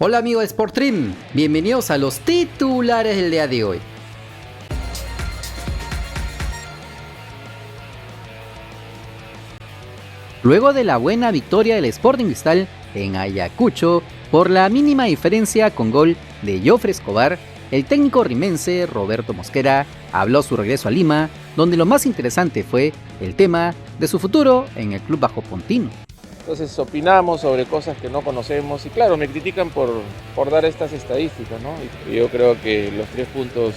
Hola amigos de Sportstream, bienvenidos a los titulares del día de hoy. Luego de la buena victoria del Sporting Cristal en Ayacucho por la mínima diferencia con gol de Jofre Escobar, el técnico rimense Roberto Mosquera habló su regreso a Lima, donde lo más interesante fue el tema de su futuro en el club bajopontino. Entonces opinamos sobre cosas que no conocemos y claro, me critican por dar estas estadísticas, ¿no? Y yo creo que los 3 puntos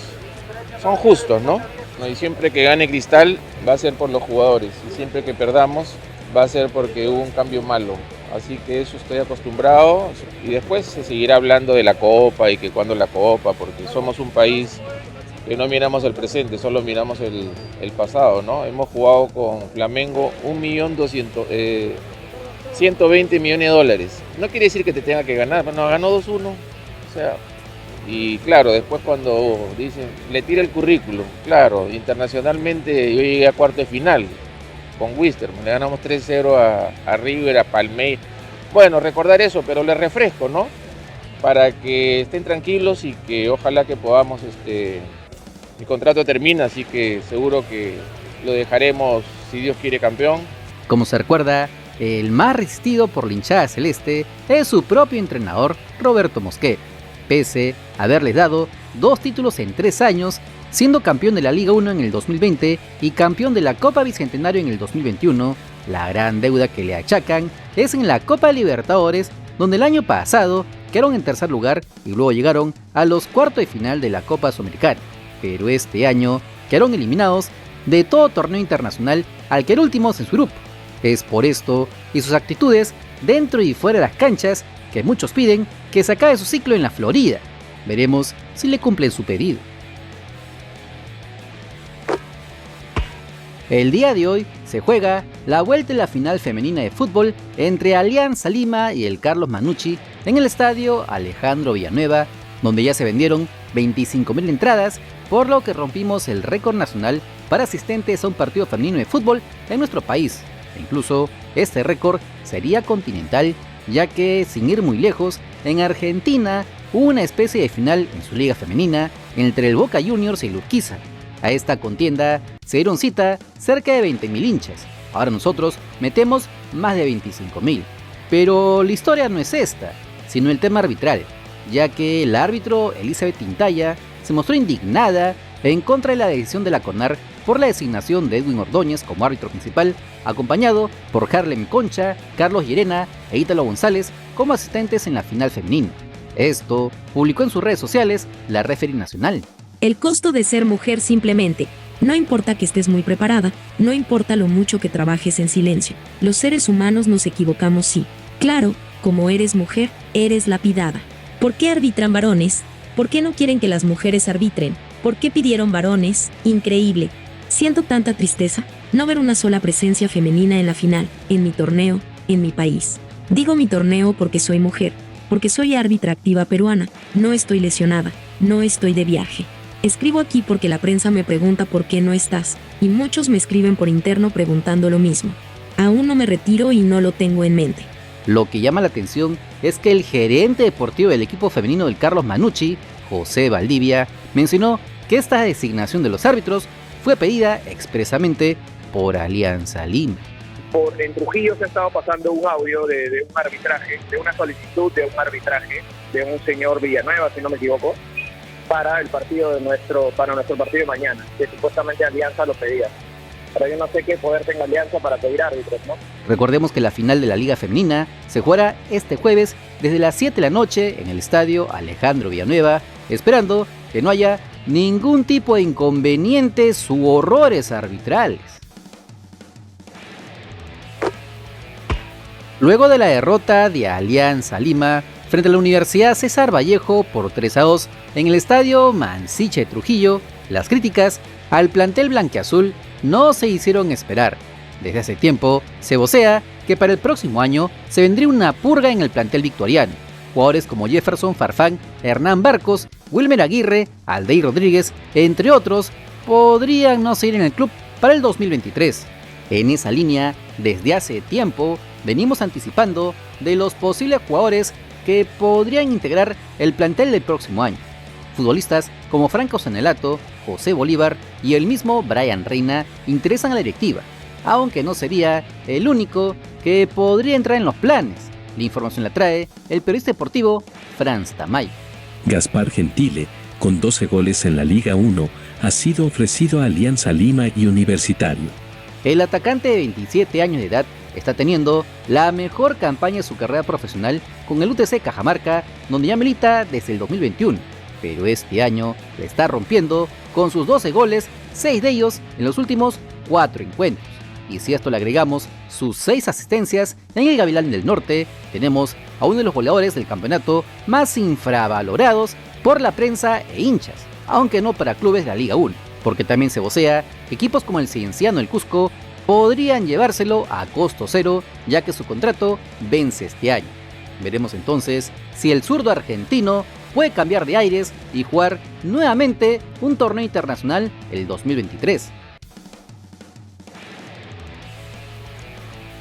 son justos, ¿no? Y siempre que gane Cristal va a ser por los jugadores y siempre que perdamos va a ser porque hubo un cambio malo. Así que eso estoy acostumbrado y después se seguirá hablando de la Copa y que cuándo la Copa, porque somos un país que no miramos el presente, solo miramos el pasado, ¿no? Hemos jugado con Flamengo 120 millones de dólares. No quiere decir que te tenga que ganar, no, ganó 2-1. O sea, y claro, después cuando dicen, le tira el currículum, claro, internacionalmente yo llegué a cuarto de final con Wisterman, le ganamos 3-0 a River, a Palmeiras. Bueno, recordar eso, pero les refresco, ¿no? Para que estén tranquilos y que ojalá que podamos, mi contrato termina, así que seguro que lo dejaremos, si Dios quiere, campeón. Como se recuerda, el más resistido por la hinchada celeste es su propio entrenador, Roberto Mosquera. Pese a haberles dado 2 títulos en 3 años, siendo campeón de la Liga 1 en el 2020 y campeón de la Copa Bicentenario en el 2021, la gran deuda que le achacan es en la Copa Libertadores, donde el año pasado quedaron en tercer lugar y luego llegaron a los cuartos de final de la Copa Sudamericana. Pero este año quedaron eliminados de todo torneo internacional al quedar últimos en su grupo. Es por esto y sus actitudes dentro y fuera de las canchas que muchos piden que se acabe su ciclo en la Florida. Veremos si le cumplen su pedido. El día de hoy se juega la vuelta de la final femenina de fútbol entre Alianza Lima y el Carlos Manucci en el estadio Alejandro Villanueva, donde ya se vendieron 25,000 entradas, por lo que rompimos el récord nacional para asistentes a un partido femenino de fútbol en nuestro país. E incluso este récord sería continental, ya que sin ir muy lejos, en Argentina hubo una especie de final en su liga femenina entre el Boca Juniors y el Urquiza. A esta contienda se dieron cita cerca de 20,000 hinchas. Ahora nosotros metemos más de 25,000. Pero la historia no es esta, sino el tema arbitral, ya que el árbitro Elizabeth Tintaya se mostró indignada en contra de la decisión de la CONAR por la designación de Edwin Ordóñez como árbitro principal, acompañado por Harlem Concha, Carlos Llerena e Ítalo González como asistentes en la final femenina. Esto publicó en sus redes sociales la referee nacional. El costo de ser mujer simplemente. No importa que estés muy preparada, no importa lo mucho que trabajes en silencio. Los seres humanos nos equivocamos, sí. Claro, como eres mujer, eres lapidada. ¿Por qué arbitran varones? ¿Por qué no quieren que las mujeres arbitren? ¿Por qué pidieron varones? Increíble. Siento tanta tristeza no ver una sola presencia femenina en la final, en mi torneo, en mi país. Digo mi torneo porque soy mujer, porque soy árbitra activa peruana, no estoy lesionada, no estoy de viaje. Escribo aquí porque la prensa me pregunta por qué no estás, y muchos me escriben por interno preguntando lo mismo. Aún no me retiro y no lo tengo en mente. Lo que llama la atención es que el gerente deportivo del equipo femenino del Carlos Manucci, José Valdivia, mencionó que esta designación de los árbitros fue pedida expresamente por Alianza Lima. En Trujillo se ha estado pasando un audio de un arbitraje, de una solicitud de un arbitraje de un señor Villanueva, si no me equivoco, para el partido para nuestro partido de mañana, que supuestamente Alianza lo pedía. Pero yo no sé qué poder tenga Alianza para pedir árbitros, ¿no? Recordemos que la final de la Liga Femenina se jugará este jueves desde las 7 de la noche en el estadio Alejandro Villanueva, esperando que no haya ningún tipo de inconvenientes u horrores arbitrales. Luego de la derrota de Alianza Lima frente a la Universidad César Vallejo por 3-2 en el estadio Mansiche de Trujillo, las críticas al plantel blanquiazul no se hicieron esperar. Desde hace tiempo se vocea que para el próximo año se vendría una purga en el plantel victoriano. Jugadores como Jefferson Farfán, Hernán Barcos, Wilmer Aguirre, Aldeir Rodríguez, entre otros, podrían no seguir en el club para el 2023. En esa línea, desde hace tiempo, venimos anticipando de los posibles jugadores que podrían integrar el plantel del próximo año. Futbolistas como Franco Sanelato, José Bolívar y el mismo Brian Reina interesan a la directiva, aunque no sería el único que podría entrar en los planes. La información la trae el periodista deportivo Franz Tamayo. Gaspar Gentile, con 12 goles en la Liga 1, ha sido ofrecido a Alianza Lima y Universitario. El atacante de 27 años de edad está teniendo la mejor campaña de su carrera profesional con el UTC Cajamarca, donde ya milita desde el 2021, pero este año le está rompiendo con sus 12 goles, 6 de ellos en los últimos 4 encuentros. Y si a esto le agregamos sus 6 asistencias en el Gavilán del Norte, tenemos a uno de los goleadores del campeonato más infravalorados por la prensa e hinchas, aunque no para clubes de la Liga 1, porque también se vocea que equipos como el Cienciano del Cusco podrían llevárselo a costo cero, ya que su contrato vence este año. Veremos entonces si el zurdo argentino puede cambiar de aires y jugar nuevamente un torneo internacional el 2023.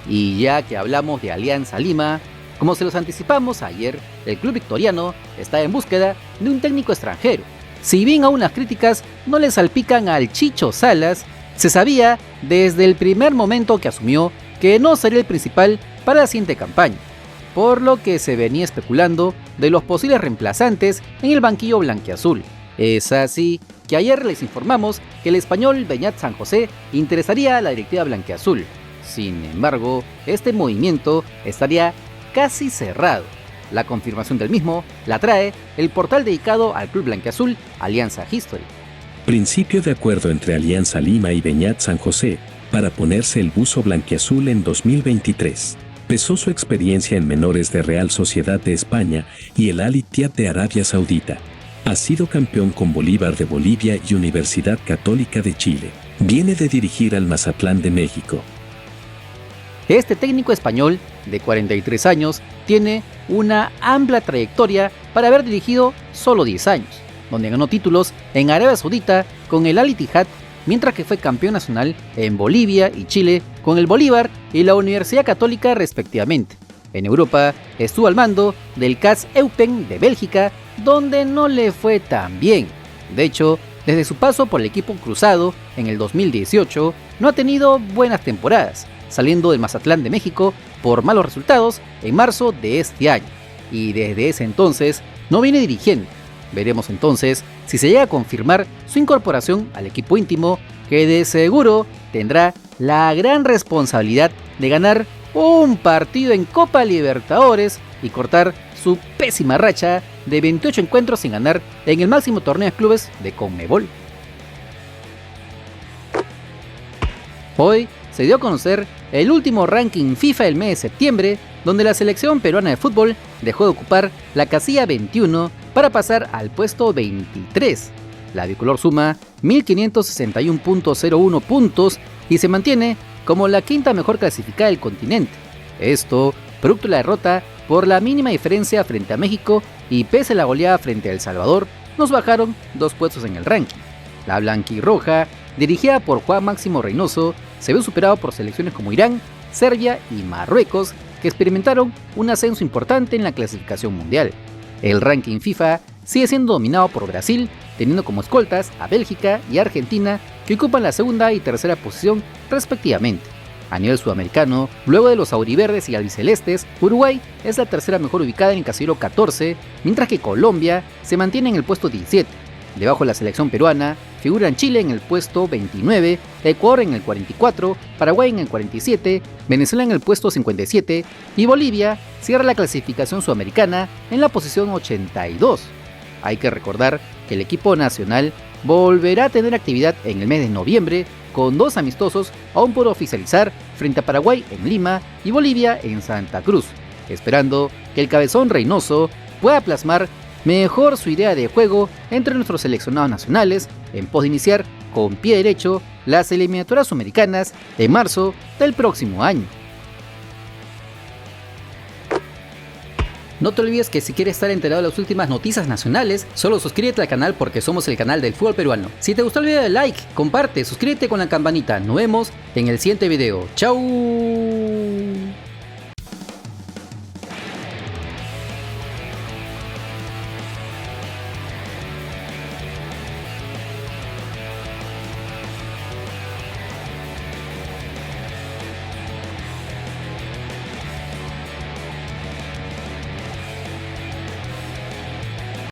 Y ya que hablamos de Alianza Lima, como se los anticipamos ayer, el club victoriano está en búsqueda de un técnico extranjero. Si bien aún las críticas no le salpican al Chicho Salas, se sabía desde el primer momento que asumió que no sería el principal para la siguiente campaña, por lo que se venía especulando de los posibles reemplazantes en el banquillo blanquiazul. Es así que ayer les informamos que el español Beñat San José interesaría a la directiva blanquiazul. Sin embargo, este movimiento estaría casi cerrado. La confirmación del mismo la trae el portal dedicado al club blanquiazul Alianza History. Principio de acuerdo entre Alianza Lima y Beñat San José para ponerse el buzo blanquiazul en 2023. Pesó su experiencia en menores de Real Sociedad de España y el Al Ittihad de Arabia Saudita. Ha sido campeón con Bolívar de Bolivia y Universidad Católica de Chile. Viene de dirigir al Mazatlán de México. Este técnico español, de 43 años, tiene una amplia trayectoria para haber dirigido solo 10 años, donde ganó títulos en Arabia Saudita con el Al Ittihad, mientras que fue campeón nacional en Bolivia y Chile con el Bolívar y la Universidad Católica respectivamente. En Europa estuvo al mando del KAS Eupen de Bélgica, donde no le fue tan bien. De hecho, desde su paso por el equipo cruzado en el 2018, no ha tenido buenas temporadas, saliendo del Mazatlán de México por malos resultados en marzo de este año, y desde ese entonces no viene dirigiendo. Veremos entonces si se llega a confirmar su incorporación al equipo íntimo, que de seguro tendrá la gran responsabilidad de ganar un partido en Copa Libertadores y cortar su pésima racha de 28 encuentros sin ganar en el máximo torneo de clubes de Conmebol. Hoy se dio a conocer el último ranking FIFA del mes de septiembre, donde la selección peruana de fútbol dejó de ocupar la casilla 21 para pasar al puesto 23. La bicolor suma 1.561.01 puntos y se mantiene como la quinta mejor clasificada del continente. Esto producto de la derrota por la mínima diferencia frente a México, y pese a la goleada frente a El Salvador, nos bajaron 2 puestos en el ranking. La blanquirroja, dirigida por Juan Máximo Reynoso, se vio superado por selecciones como Irán, Serbia y Marruecos, que experimentaron un ascenso importante en la clasificación mundial. El ranking FIFA sigue siendo dominado por Brasil, teniendo como escoltas a Bélgica y Argentina, que ocupan la segunda y tercera posición respectivamente. A nivel sudamericano, luego de los auriverdes y albicelestes, Uruguay es la tercera mejor ubicada en el casillero 14, mientras que Colombia se mantiene en el puesto 17. Debajo de la selección peruana figuran Chile en el puesto 29, Ecuador en el 44, Paraguay en el 47, Venezuela en el puesto 57 y Bolivia cierra la clasificación sudamericana en la posición 82. Hay que recordar que el equipo nacional volverá a tener actividad en el mes de noviembre con 2 amistosos aún por oficializar frente a Paraguay en Lima y Bolivia en Santa Cruz, esperando que el cabezón Reynoso pueda plasmar mejor su idea de juego entre nuestros seleccionados nacionales en pos de iniciar con pie derecho las eliminatorias sudamericanas en marzo del próximo año. No te olvides que si quieres estar enterado de las últimas noticias nacionales, solo suscríbete al canal porque somos el canal del fútbol peruano. Si te gustó el video, dale like, comparte, suscríbete con la campanita. Nos vemos en el siguiente video. ¡Chau!